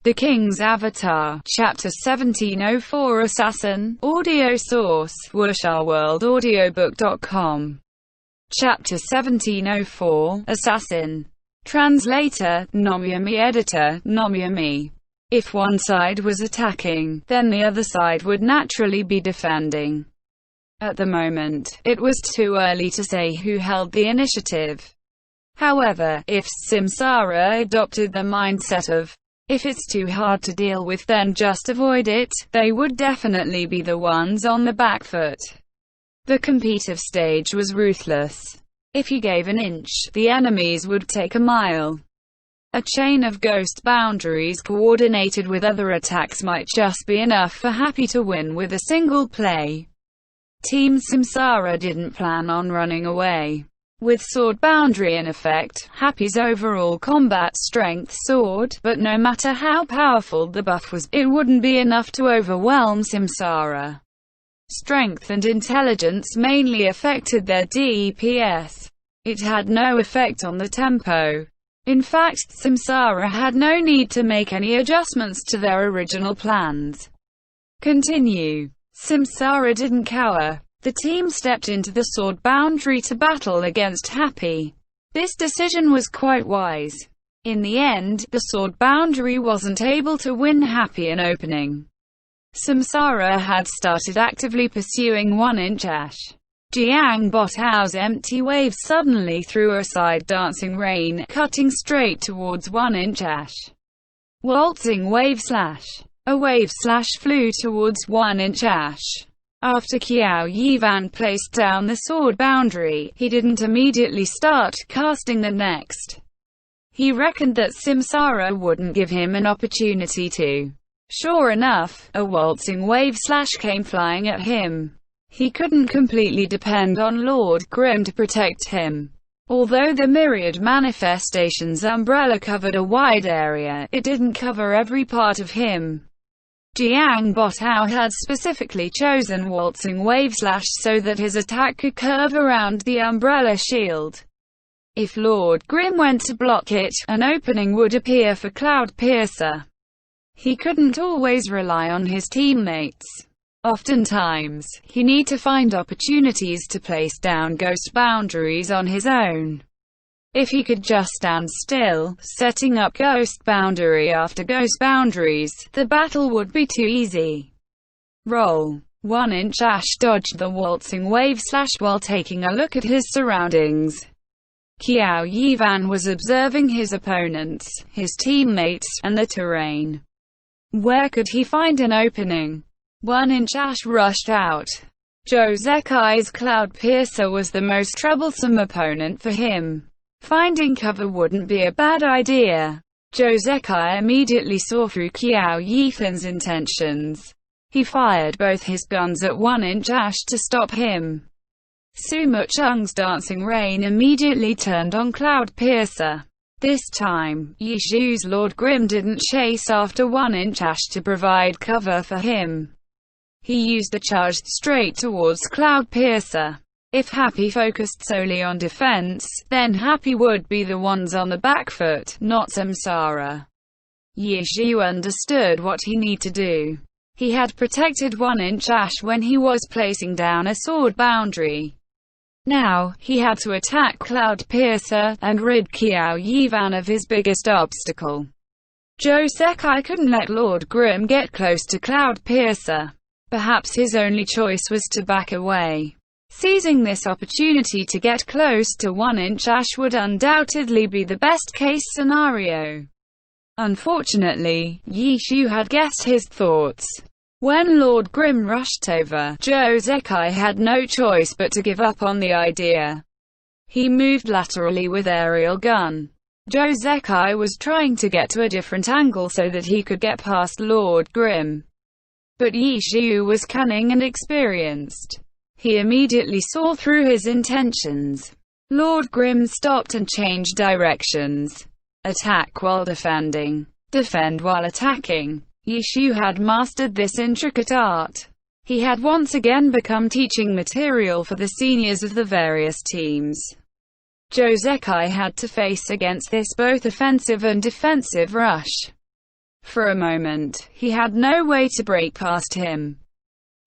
The King's Avatar, Chapter 1704 Assassin, audio source, WuxaWorldAudiobook.com. Chapter 1704, Assassin. Translator, Nomyami. Editor, Nomyami. If one side was attacking, then the other side would naturally be defending. At the moment, it was too early to say who held the initiative. However, if Samsara adopted the mindset of, if it's too hard to deal with then just avoid it, they would definitely be the ones on the back foot. The competitive stage was ruthless. If you gave an inch, the enemies would take a mile. A chain of ghost boundaries coordinated with other attacks might just be enough for Happy to win with a single play. Team Samsara didn't plan on running away. With sword boundary in effect, Happy's overall combat strength soared, but no matter how powerful the buff was, it wouldn't be enough to overwhelm Samsara. Strength and intelligence mainly affected their DPS. It had no effect on the tempo. In fact, Samsara had no need to make any adjustments to their original plans. Continue. Samsara didn't cower. The team stepped into the sword boundary to battle against Happy. This decision was quite wise. In the end, the sword boundary wasn't able to win Happy an opening. Samsara had started actively pursuing 1-inch Ash. Jiang Botao's empty wave suddenly threw aside dancing rain, cutting straight towards 1-inch Ash. Waltzing wave slash. A wave slash flew towards 1-inch Ash. After Qiao Yivan placed down the sword boundary, he didn't immediately start casting the next. He reckoned that Samsara wouldn't give him an opportunity to. Sure enough, a waltzing wave slash came flying at him. He couldn't completely depend on Lord Grim to protect him. Although the myriad manifestations umbrella covered a wide area, it didn't cover every part of him. Jiang Botao had specifically chosen waltzing wave slash so that his attack could curve around the umbrella shield. If Lord Grim went to block it, an opening would appear for Cloud Piercer. He couldn't always rely on his teammates. Oftentimes, he needed to find opportunities to place down ghost boundaries on his own. If he could just stand still, setting up ghost boundary after ghost boundaries, the battle would be too easy. Roll. 1-inch Ash dodged the waltzing wave slash while taking a look at his surroundings. Qiao Yivan was observing his opponents, his teammates, and the terrain. Where could he find an opening? 1-inch Ash rushed out. Zhou Zekai's Cloud Piercer was the most troublesome opponent for him. Finding cover wouldn't be a bad idea. Zhou Zekai immediately saw through Qiao Yifan's intentions. He fired both his guns at 1-inch Ash to stop him. Sumo Chung's dancing rain immediately turned on Cloud Piercer. This time, Yishu's Lord Grim didn't chase after 1-inch Ash to provide cover for him. He used a charge straight towards Cloud Piercer. If Happy focused solely on defense, then Happy would be the ones on the back foot, not Samsara. Yishu understood what he needed to do. He had protected 1-inch Ash when he was placing down a sword boundary. Now, he had to attack Cloud Piercer, and rid Qiao Yivan of his biggest obstacle. Zhou Zekai couldn't let Lord Grim get close to Cloud Piercer. Perhaps his only choice was to back away. Seizing this opportunity to get close to 1-inch Ash would undoubtedly be the best-case scenario. Unfortunately, Yishu had guessed his thoughts. When Lord Grim rushed over, Zhou Zekai had no choice but to give up on the idea. He moved laterally with aerial gun. Zhou Zekai was trying to get to a different angle so that he could get past Lord Grim. But Yishu was cunning and experienced. He immediately saw through his intentions. Lord Grim stopped and changed directions. Attack while defending. Defend while attacking. Yishu had mastered this intricate art. He had once again become teaching material for the seniors of the various teams. Zhou Zekai had to face against this both offensive and defensive rush. For a moment, he had no way to break past him.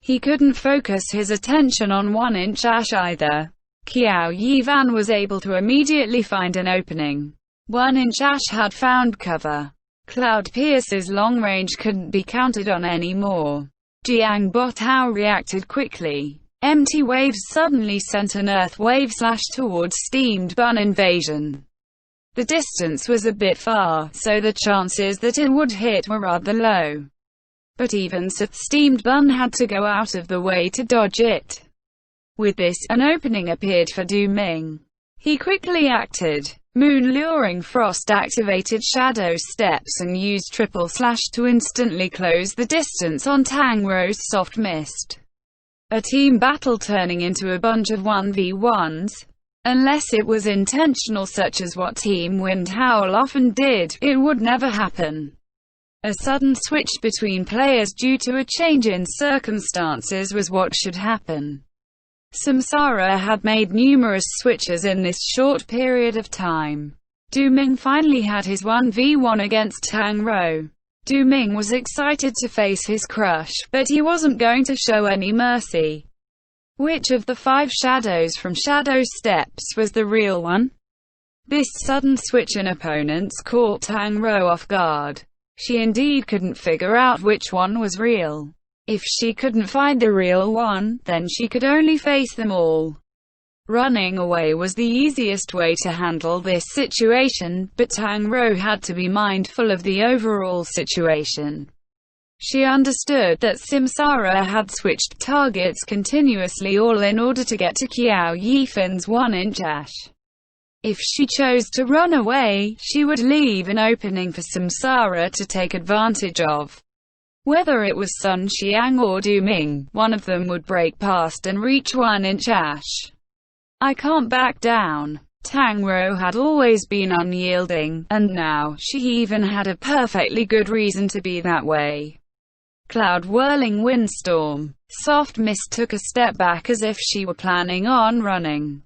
He couldn't focus his attention on 1-inch Ash either. Qiao Yivan was able to immediately find an opening. 1-inch Ash had found cover. Cloud Pierce's long range couldn't be counted on anymore. Jiang Botao reacted quickly. Empty waves suddenly sent an earth wave slash towards Steamed Bun invasion. The distance was a bit far, so the chances that it would hit were rather low. But even so, Steamed Bun had to go out of the way to dodge it. With this, an opening appeared for Du Ming. He quickly acted. Moon Luring Frost activated Shadow Steps and used Triple Slash to instantly close the distance on Tang Ro's Soft Mist. A team battle turning into a bunch of 1v1s. Unless it was intentional, such as what Team Wind Howl often did, it would never happen. A sudden switch between players due to a change in circumstances was what should happen. Samsara had made numerous switches in this short period of time. Du Ming finally had his 1v1 against Tang Ro. Du Ming was excited to face his crush, but he wasn't going to show any mercy. Which of the 5 shadows from Shadow Steps was the real one? This sudden switch in opponents caught Tang Ro off guard. She indeed couldn't figure out which one was real. If she couldn't find the real one, then she could only face them all. Running away was the easiest way to handle this situation, but Tang Ro had to be mindful of the overall situation. She understood that Samsara had switched targets continuously, all in order to get to Qiao Yifan's 1-inch Ash. If she chose to run away, she would leave an opening for Samsara to take advantage of. Whether it was Sun Xiang or Du Ming, one of them would break past and reach 1-inch Ash. I can't back down. Tang Ro had always been unyielding, and now, she even had a perfectly good reason to be that way. Cloud whirling windstorm. Soft Mist took a step back as if she were planning on running.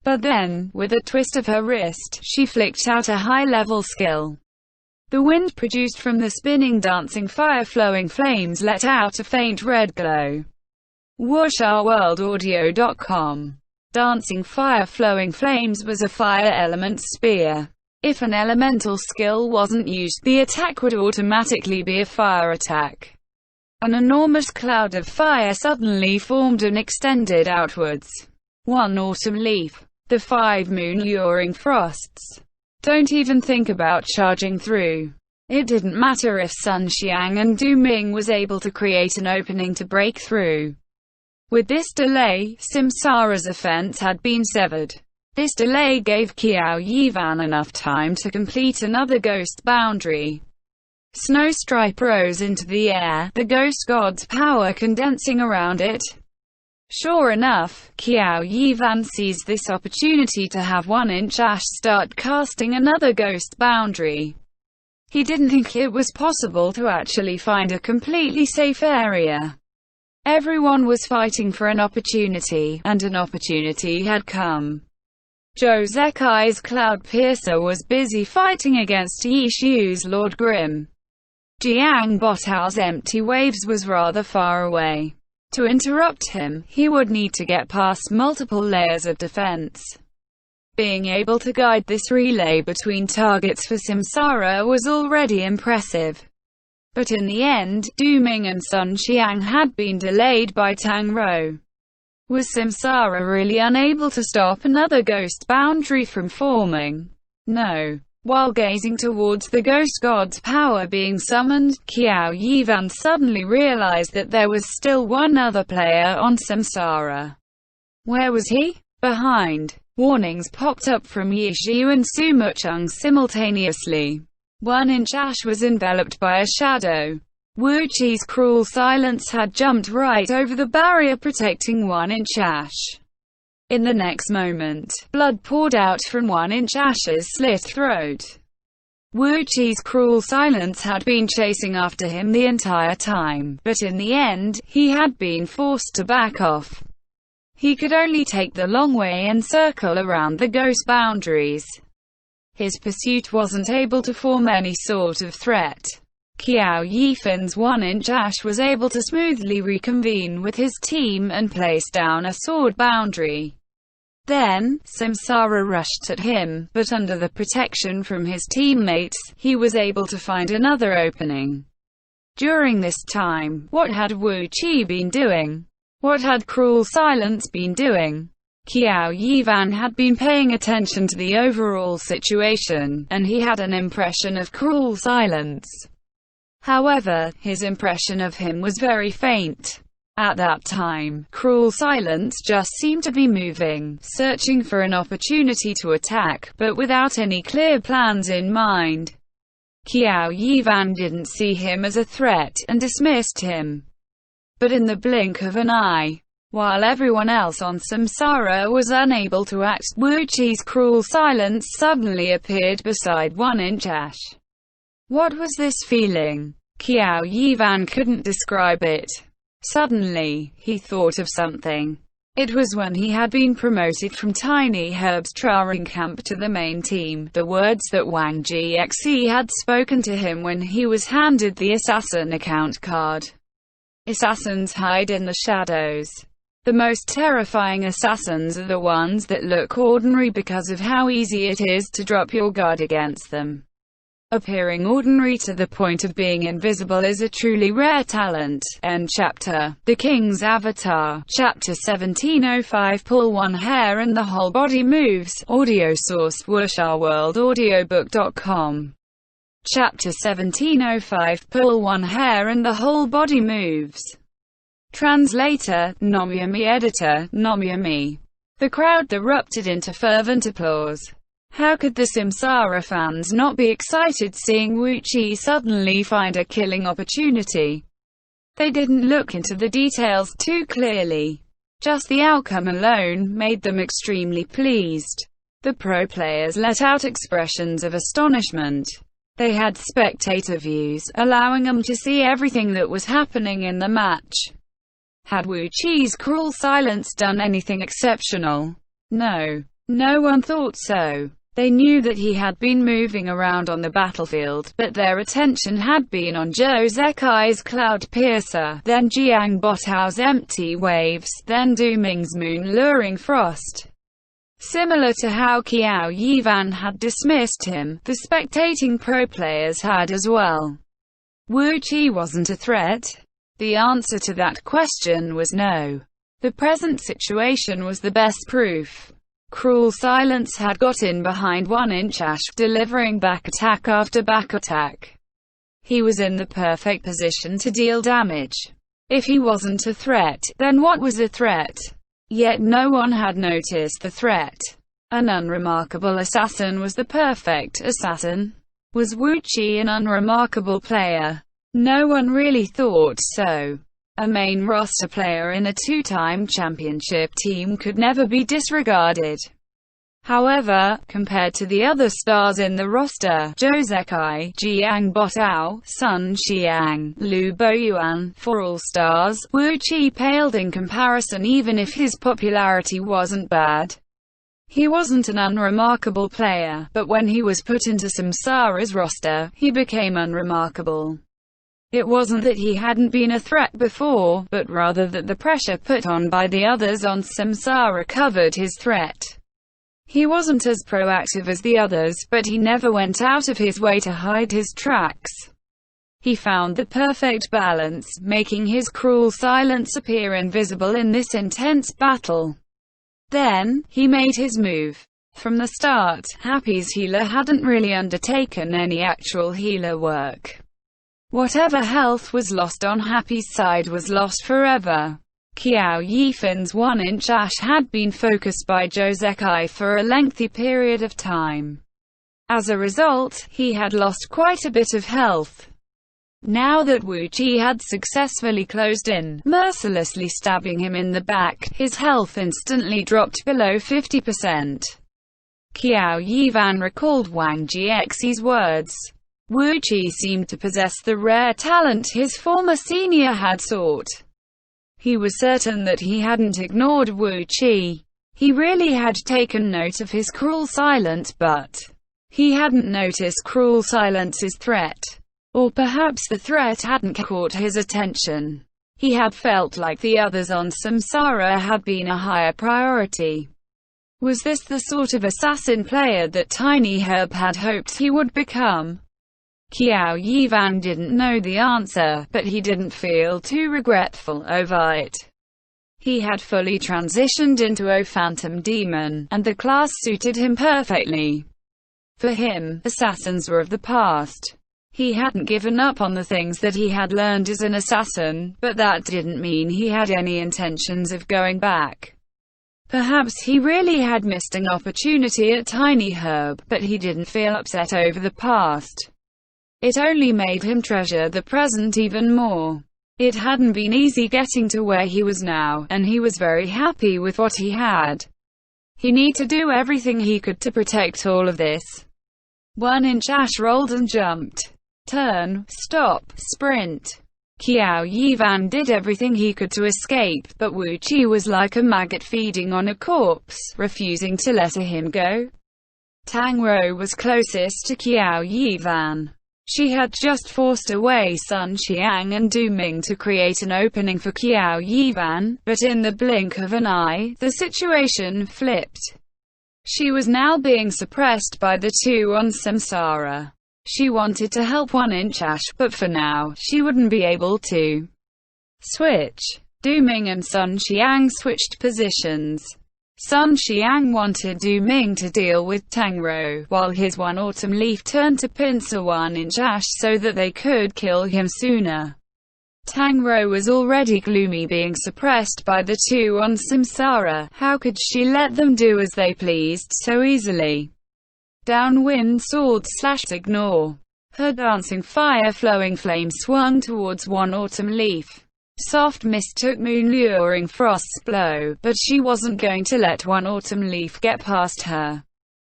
But then, with a twist of her wrist, she flicked out a high-level skill. The wind produced from the spinning dancing fire flowing flames let out a faint red glow. WuxRWorldAudio.com. Dancing fire flowing flames was a fire element spear. If an elemental skill wasn't used, the attack would automatically be a fire attack. An enormous cloud of fire suddenly formed and extended outwards. 1 autumn leaf. The 5 moon luring frosts. Don't even think about charging through. It didn't matter if Sun Xiang and Du Ming was able to create an opening to break through. With this delay, Samsara's offense had been severed. This delay gave Qiao Yivan enough time to complete another ghost boundary. Snow stripe rose into the air, the ghost god's power condensing around it. Sure enough, Qiao Yivan seized this opportunity to have 1-inch Ash start casting another ghost boundary. He didn't think it was possible to actually find a completely safe area. Everyone was fighting for an opportunity, and an opportunity had come. Zhou Zekai's Cloud Piercer was busy fighting against Yishu's Lord Grim. Jiang Botao's Empty Waves was rather far away. To interrupt him, he would need to get past multiple layers of defense. Being able to guide this relay between targets for Samsara was already impressive. But in the end, Du Ming and Sun Xiang had been delayed by Tang Ro. Was Samsara really unable to stop another ghost boundary from forming? No. While gazing towards the ghost god's power being summoned, Qiao Yivan suddenly realized that there was still one other player on Samsara. Where was he? Behind. Warnings popped up from Yishu and Sumucheng simultaneously. 1-inch Ash was enveloped by a shadow. Wu Qi's cruel silence had jumped right over the barrier protecting 1-inch Ash. In the next moment, blood poured out from 1-inch Ash's slit throat. Wu Qi's cruel silence had been chasing after him the entire time, but in the end, he had been forced to back off. He could only take the long way and circle around the ghost boundaries. His pursuit wasn't able to form any sort of threat. Qiao Yifan's 1-inch ash was able to smoothly reconvene with his team and place down a sword boundary. Then, Samsara rushed at him, but under the protection from his teammates, he was able to find another opening. During this time, what had Wu Qi been doing? What had Cruel Silence been doing? Qiao Yifan had been paying attention to the overall situation, and he had an impression of Cruel Silence. However, his impression of him was very faint. At that time, Cruel Silence just seemed to be moving, searching for an opportunity to attack, but without any clear plans in mind. Qiao Yifan didn't see him as a threat, and dismissed him. But in the blink of an eye, while everyone else on Samsara was unable to act, Wu Qi's Cruel Silence suddenly appeared beside 1-inch ash. What was this feeling? Qiao Yifan couldn't describe it. Suddenly, he thought of something. It was when he had been promoted from Tiny Herb's training camp to the main team, the words that Wang Jiexe had spoken to him when he was handed the assassin account card. Assassins hide in the shadows. The most terrifying assassins are the ones that look ordinary because of how easy it is to drop your guard against them. Appearing ordinary to the point of being invisible is a truly rare talent. End chapter. The King's Avatar. Chapter 1705. Pull one hair and the whole body moves. Audio source wuxia-world-audiobook.com. Chapter 1705. Pull one hair and the whole body moves. Translator, Nomyami. Editor, Nomyami. The crowd erupted into fervent applause. How could the Samsara fans not be excited seeing Wu Qi suddenly find a killing opportunity? They didn't look into the details too clearly. Just the outcome alone made them extremely pleased. The pro players let out expressions of astonishment. They had spectator views, allowing them to see everything that was happening in the match. Had Wu Qi's Cruel Silence done anything exceptional? No. No one thought so. They knew that he had been moving around on the battlefield, but their attention had been on Zhou Zekai's Cloud Piercer, then Jiang Botao's Empty Waves, then Du Ming's Moon Luring Frost. Similar to how Qiao Yifan had dismissed him, the spectating pro players had as well. Wu Qi wasn't a threat. The answer to that question was no. The present situation was the best proof. Cruel Silence had got in behind 1-inch ash, delivering back attack after back attack. He was in the perfect position to deal damage. If he wasn't a threat, then what was a threat? Yet no one had noticed the threat. An unremarkable assassin was the perfect assassin. Was Wu Qi an unremarkable player? No one really thought so. A main roster player in a two-time championship team could never be disregarded. However, compared to the other stars in the roster, Zhou Zekai, Jiang Botao, Sun Xiang, Lu Boyuan, for all stars, Wu Qi paled in comparison even if his popularity wasn't bad. He wasn't an unremarkable player, but when he was put into Samsara's roster, he became unremarkable. It wasn't that he hadn't been a threat before, but rather that the pressure put on by the others on Samsara covered his threat. He wasn't as proactive as the others, but he never went out of his way to hide his tracks. He found the perfect balance, making his Cruel Silence appear invisible in this intense battle. Then, he made his move. From the start, Happy's healer hadn't really undertaken any actual healer work. Whatever health was lost on Happy's side was lost forever. Qiao Yifan's 1-inch ash had been focused by Zhou Zekai for a lengthy period of time. As a result, he had lost quite a bit of health. Now that Wu Qi had successfully closed in, mercilessly stabbing him in the back, his health instantly dropped below 50%. Qiao Yifan recalled Wang Jiexe's words. Wu Qi seemed to possess the rare talent his former senior had sought. He was certain that he hadn't ignored Wu Qi. He really had taken note of his Cruel Silence, but he hadn't noticed Cruel Silence's threat. Or perhaps the threat hadn't caught his attention. He had felt like the others on Samsara had been a higher priority. Was this the sort of assassin player that Tiny Herb had hoped he would become? Qiao Yivan didn't know the answer, but he didn't feel too regretful over it. He had fully transitioned into a phantom demon, and the class suited him perfectly. For him, assassins were of the past. He hadn't given up on the things that he had learned as an assassin, but that didn't mean he had any intentions of going back. Perhaps he really had missed an opportunity at Tiny Herb, but he didn't feel upset over the past. It only made him treasure the present even more. It hadn't been easy getting to where he was now, and he was very happy with what he had. He needed to do everything he could to protect all of this. 1-inch Ash rolled and jumped. Turn, stop, sprint. Qiao Yivan did everything he could to escape, but Wu Qi was like a maggot feeding on a corpse, refusing to let him go. Tang Rou was closest to Qiao Yivan. She had just forced away Sun Xiang and Du Ming to create an opening for Qiao Yivan, but in the blink of an eye, the situation flipped. She was now being suppressed by the two on Samsara. She wanted to help 1-inch Ash, but for now, she wouldn't be able to. Switch. Du Ming and Sun Xiang switched positions. Sun Xiang wanted Du Ming to deal with Tang Rou, while his one autumn leaf turned to pincer 1-inch Ash so that they could kill him sooner. Tang Rou was already gloomy, being suppressed by the two on Samsara. How could she let them do as they pleased so easily? Downwind sword / ignore. Her dancing fire-flowing flame swung towards one autumn leaf. Soft mist took moon luring frost's blow, but she wasn't going to let one autumn leaf get past her.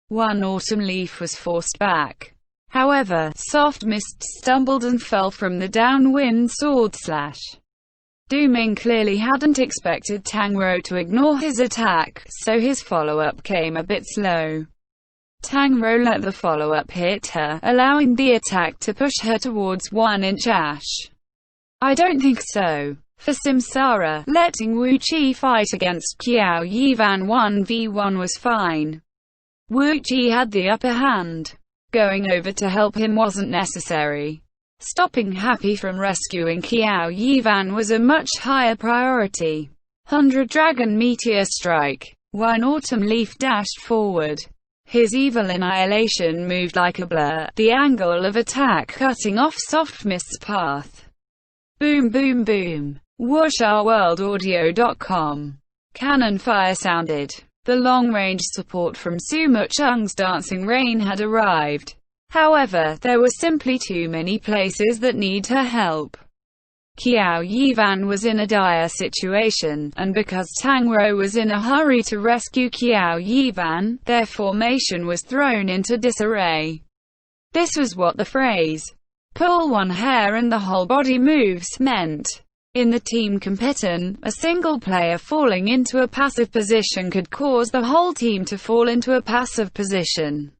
One autumn leaf was forced back. However, soft mist stumbled and fell from the downwind sword / Du Ming clearly hadn't expected Tang Rou to ignore his attack, so his follow-up came a bit slow. Tang Rou let the follow-up hit her, allowing the attack to push her towards 1-inch Ash. I don't think so. For Samsara, letting Wu Qi fight against Qiao Yivan 1v1 was fine. Wu Qi had the upper hand. Going over to help him wasn't necessary. Stopping Happy from rescuing Qiao Yivan was a much higher priority. 100 Dragon Meteor Strike. One autumn leaf dashed forward. His evil annihilation moved like a blur, the angle of attack cutting off Soft Mist's path. Boom boom boom. WuxRWorldAudio.com. Cannon fire sounded. The long-range support from Sumo Chung's Dancing Rain had arrived. However, there were simply too many places that need her help. Qiao Yivan was in a dire situation, and because Tang Rou was in a hurry to rescue Qiao Yivan, their formation was thrown into disarray. This was what the phrase, "pull one hair and the whole body moves," meant. In the team competition, a single player falling into a passive position could cause the whole team to fall into a passive position.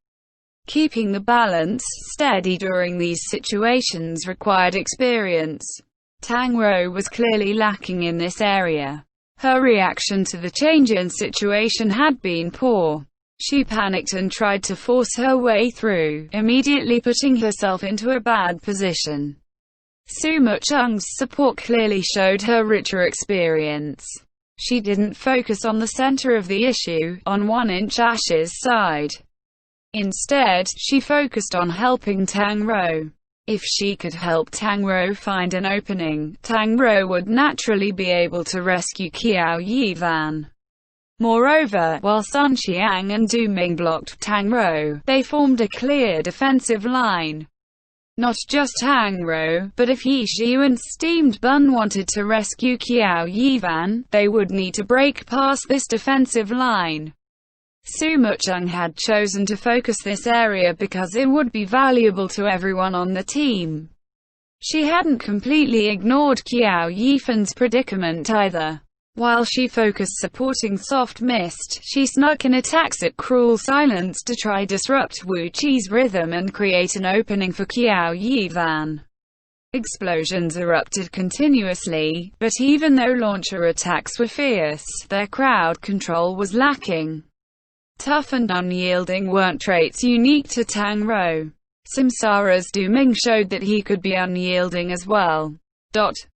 Keeping the balance steady during these situations required experience. Tang Rou was clearly lacking in this area. Her reaction to the change in situation had been poor. She panicked and tried to force her way through, immediately putting herself into a bad position. Sumo Chung's support clearly showed her richer experience. She didn't focus on the center of the issue, on 1-inch Ash's side. Instead, she focused on helping Tang Rou. If she could help Tang Rou find an opening, Tang Rou would naturally be able to rescue Qiao Yivan. Moreover, while Sun Xiang and Du Ming blocked Tang Rou, they formed a clear defensive line. Not just Tang Rou, but if Yi Xiu and Steamed Bun wanted to rescue Qiao Yivan, they would need to break past this defensive line. Sumo Chung had chosen to focus this area because it would be valuable to everyone on the team. She hadn't completely ignored Qiao Yifan's predicament either. While she focused supporting Soft Mist, she snuck in attacks at Cruel Silence to try disrupt Wu Qi's rhythm and create an opening for Qiao Yivan. Explosions erupted continuously, but even though launcher attacks were fierce, their crowd control was lacking. Tough and unyielding weren't traits unique to Tang Rou. Samsara's Du Ming showed that he could be unyielding as well.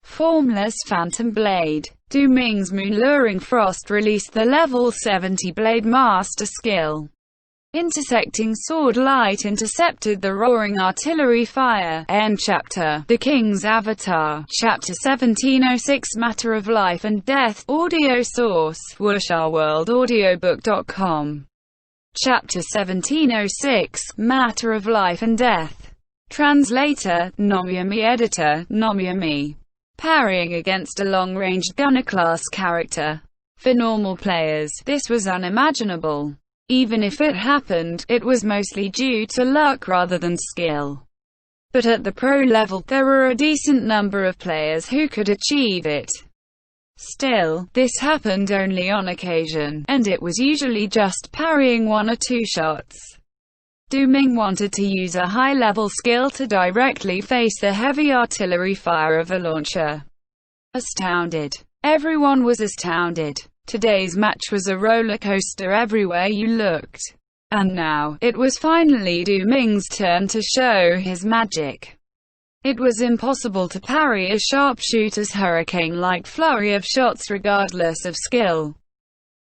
Formless Phantom Blade. Du Ming's Moon-Luring Frost released the level 70 Blade Master skill. Intersecting Sword Light intercepted the roaring artillery fire. End chapter. The King's Avatar. Chapter 1706 Matter of Life and Death. Audio source. wuxia-world-audiobook.com. Chapter 1706 Matter of Life and Death. Translator, Nomyami. Editor, Nomyami. Parrying against a long-ranged gunner-class character. For normal players, this was unimaginable. Even if it happened, it was mostly due to luck rather than skill. But at the pro level, there were a decent number of players who could achieve it. Still, this happened only on occasion, and it was usually just parrying one or two shots. Du Ming wanted to use a high-level skill to directly face the heavy artillery fire of a launcher. Astounded. Everyone was astounded. Today's match was a roller coaster everywhere you looked. And now, it was finally Du Ming's turn to show his magic. It was impossible to parry a sharpshooter's hurricane-like flurry of shots regardless of skill.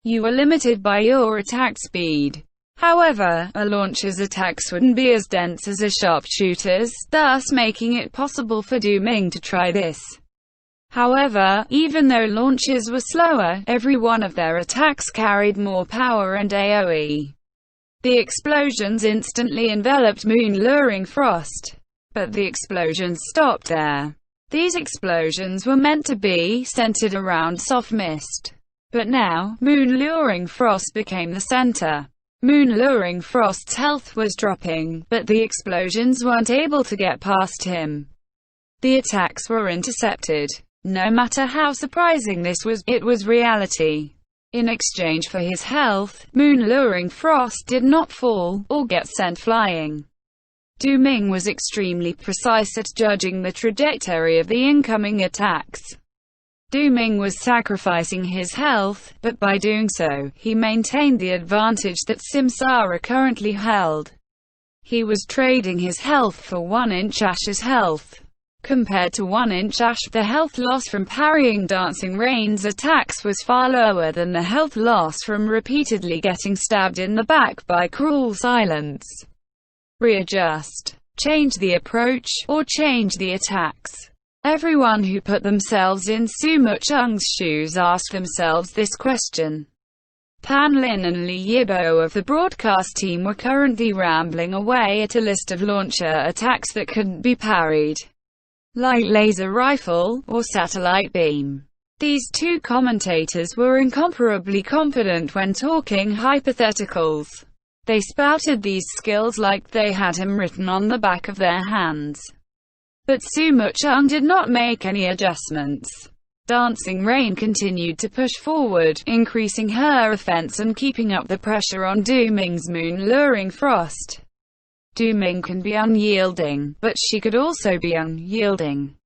You were limited by your attack speed. However, a launcher's attacks wouldn't be as dense as a sharpshooter's, thus making it possible for Du Ming to try this. However, even though launchers were slower, every one of their attacks carried more power and AoE. The explosions instantly enveloped Moon-Luring Frost. But the explosions stopped there. These explosions were meant to be centered around soft mist. But now, Moon-Luring Frost became the center. Moon-Luring Frost's health was dropping, but the explosions weren't able to get past him. The attacks were intercepted. No matter how surprising this was, it was reality. In exchange for his health, Moon-Luring Frost did not fall, or get sent flying. Du Ming was extremely precise at judging the trajectory of the incoming attacks. Du Ming was sacrificing his health, but by doing so, he maintained the advantage that Samsara currently held. He was trading his health for 1-inch Ash's health. Compared to 1-inch Ash, the health loss from parrying Dancing Rain's attacks was far lower than the health loss from repeatedly getting stabbed in the back by Cruel Silence. Readjust. Change the approach, or change the attacks. Everyone who put themselves in Sumo Chung's shoes asked themselves this question. Pan Lin and Li Yibo of the broadcast team were currently rambling away at a list of launcher attacks that couldn't be parried. Light laser rifle, or satellite beam. These two commentators were incomparably confident when talking hypotheticals. They spouted these skills like they had him written on the back of their hands. But Sumo Chung did not make any adjustments. Dancing Rain continued to push forward, increasing her offense and keeping up the pressure on Du Ming's Moon-Luring Frost. Du Ming can be unyielding, but she could also be unyielding.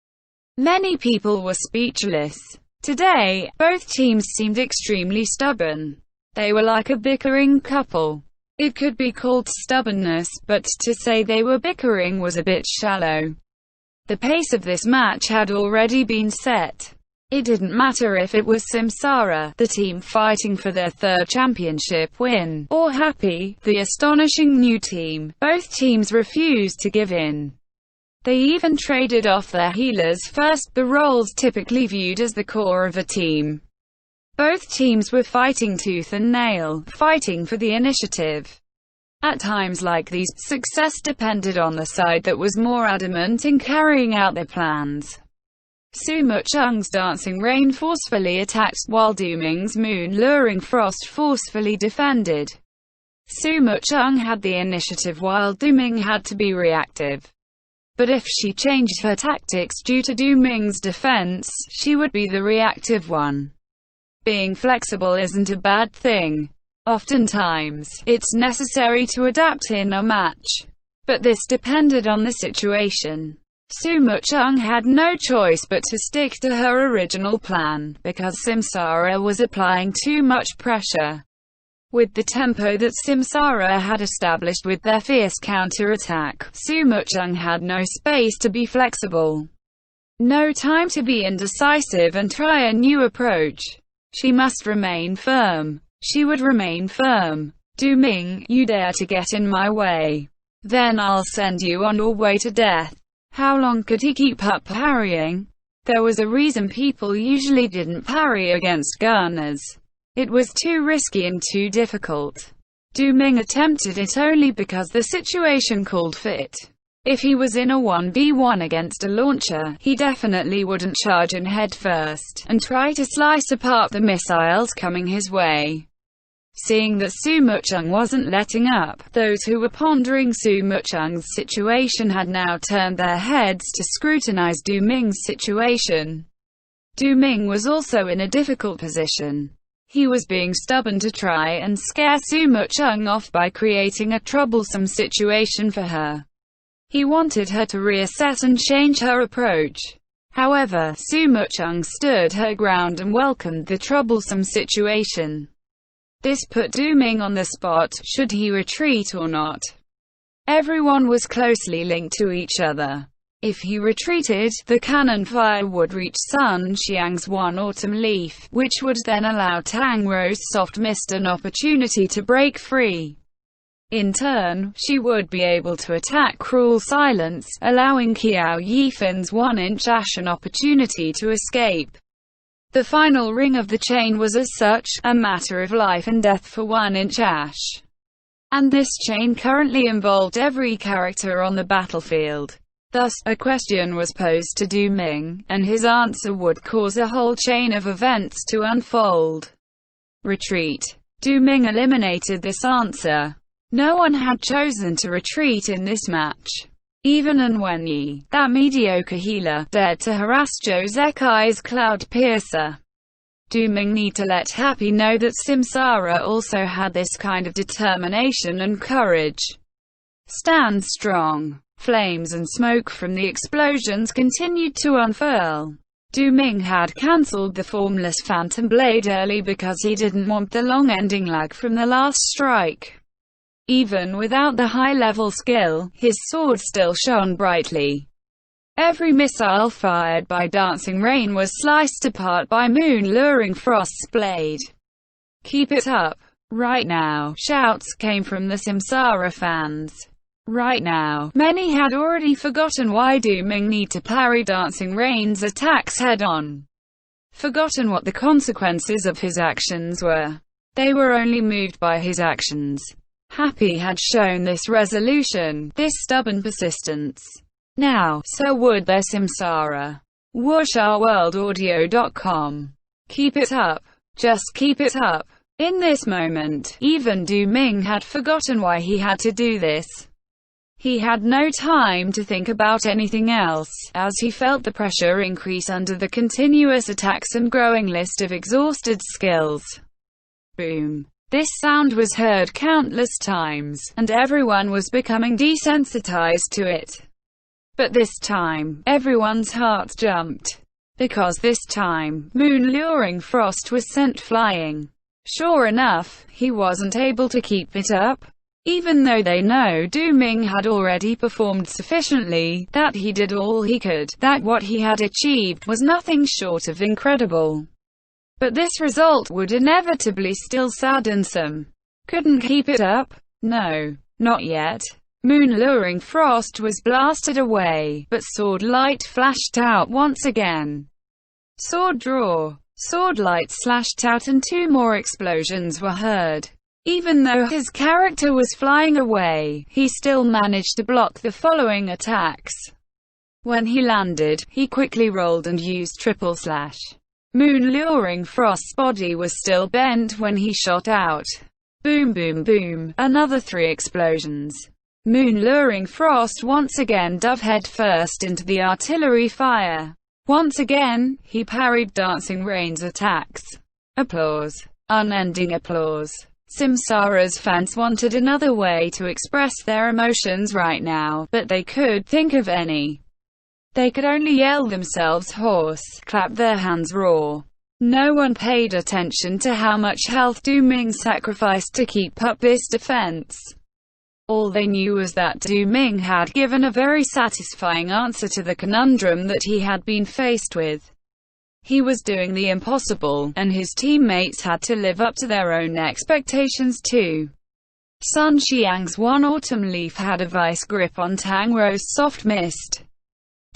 Many people were speechless. Today, both teams seemed extremely stubborn. They were like a bickering couple. It could be called stubbornness, but to say they were bickering was a bit shallow. The pace of this match had already been set. It didn't matter if it was Samsara, the team fighting for their third championship win, or Happy, the astonishing new team. Both teams refused to give in. They even traded off their healers first, the roles typically viewed as the core of a team. Both teams were fighting tooth and nail, fighting for the initiative. At times like these, success depended on the side that was more adamant in carrying out their plans. Sumo Chung's Dancing Rain forcefully attacked, while Du Ming's Moon-Luring Frost forcefully defended. Sumo Chung had the initiative while Du Ming had to be reactive. But if she changed her tactics due to Du Ming's defense, she would be the reactive one. Being flexible isn't a bad thing. Oftentimes, it's necessary to adapt in a match. But this depended on the situation. Soo-Chung had no choice but to stick to her original plan, because Samsara was applying too much pressure. With the tempo that Samsara had established with their fierce counter-attack, Soo-Chung had no space to be flexible. No time to be indecisive and try a new approach. She must remain firm. She would remain firm. Du-Ming, you dare to get in my way. Then I'll send you on your way to death. How long could he keep up parrying? There was a reason people usually didn't parry against gunners. It was too risky and too difficult. Du-Ming attempted it only because the situation called for it. If he was in a 1v1 against a launcher, he definitely wouldn't charge in head first, and try to slice apart the missiles coming his way. Seeing that Soo-Chung wasn't letting up, those who were pondering Soo-Chung's situation had now turned their heads to scrutinize Du-Ming's situation. Du-Ming was also in a difficult position. He was being stubborn to try and scare Soo-Chung off by creating a troublesome situation for her. He wanted her to reassess and change her approach. However, Soo-Chung stood her ground and welcomed the troublesome situation. This put Du-Ming on the spot, should he retreat or not. Everyone was closely linked to each other. If he retreated, the cannon fire would reach Sun Xiang's one autumn leaf, which would then allow Tang Rose Soft Mist an opportunity to break free. In turn, she would be able to attack Cruel Silence, allowing Qiao Yifan's 1-inch ash an opportunity to escape. The final ring of the chain was as such, a matter of life and death for 1-inch ash. And this chain currently involved every character on the battlefield. Thus, a question was posed to Du-Ming, and his answer would cause a whole chain of events to unfold. Retreat. Du-Ming eliminated this answer. No one had chosen to retreat in this match. Even An Wenyi, that mediocre healer, dared to harass Zhou Zekai's Cloud Piercer. Du-Ming need to let Happy know that Samsara also had this kind of determination and courage. Stand strong. Flames and smoke from the explosions continued to unfurl. Du-Ming had cancelled the formless Phantom Blade early because he didn't want the long ending lag from the last strike. Even without the high-level skill, his sword still shone brightly. Every missile fired by Dancing Rain was sliced apart by Moon-Luring Frost's blade. Keep it up. Right now, shouts came from the Samsara fans. Right now, many had already forgotten why Du-Ming need to parry Dancing Rain's attacks head-on. Forgotten what the consequences of his actions were. They were only moved by his actions. Happy had shown this resolution, this stubborn persistence. Now, so would their Samsara. WuxRWorldAudio.com. Keep it up. Just keep it up. In this moment, even Du-Ming had forgotten why he had to do this. He had no time to think about anything else, as he felt the pressure increase under the continuous attacks and growing list of exhausted skills. Boom. This sound was heard countless times, and everyone was becoming desensitized to it. But this time, everyone's hearts jumped. Because this time, Moon-Luring Frost was sent flying. Sure enough, he wasn't able to keep it up. Even though they know Du-Ming had already performed sufficiently, that he did all he could, that what he had achieved was nothing short of incredible. But this result would inevitably still sadden some. Couldn't keep it up? No, not yet. Moon-Luring Frost was blasted away, but sword light flashed out once again. Sword draw. Sword light slashed out and 2 more explosions were heard. Even though his character was flying away, he still managed to block the following attacks. When he landed, he quickly rolled and used triple slash. Moon-Luring Frost's body was still bent when he shot out. Boom boom boom, another 3 explosions. Moon-Luring Frost once again dove head first into the artillery fire. Once again, he parried Dancing Rain's attacks. Applause. Unending applause. Samsara's fans wanted another way to express their emotions right now, but they could think of any. They could only yell themselves hoarse, clap their hands raw. No one paid attention to how much health Du Ming sacrificed to keep up this defense. All they knew was that Du Ming had given a very satisfying answer to the conundrum that he had been faced with. He was doing the impossible, and his teammates had to live up to their own expectations too. Sun Xiang's one autumn leaf had a vice grip on Tang Rou's soft mist.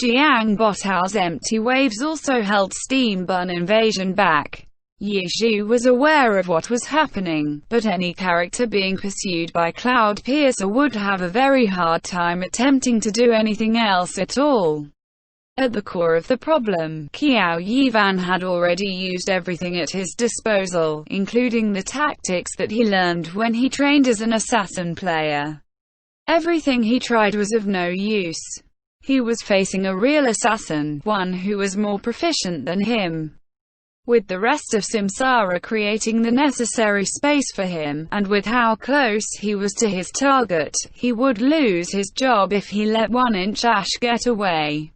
Jiang Botao's empty waves also held Steam Bun invasion back. Ye Zhu was aware of what was happening, but any character being pursued by Cloud Piercer would have a very hard time attempting to do anything else at all. At the core of the problem, Qiao Yivan had already used everything at his disposal, including the tactics that he learned when he trained as an assassin player. Everything he tried was of no use. He was facing a real assassin, one who was more proficient than him. With the rest of Samsara creating the necessary space for him, and with how close he was to his target, he would lose his job if he let 1-inch Ash get away.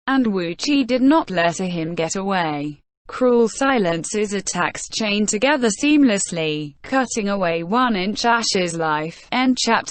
And Wu Qi did not let him get away. Cruel silences attacks chained together seamlessly, cutting away 1-inch Ash's life. End chapter.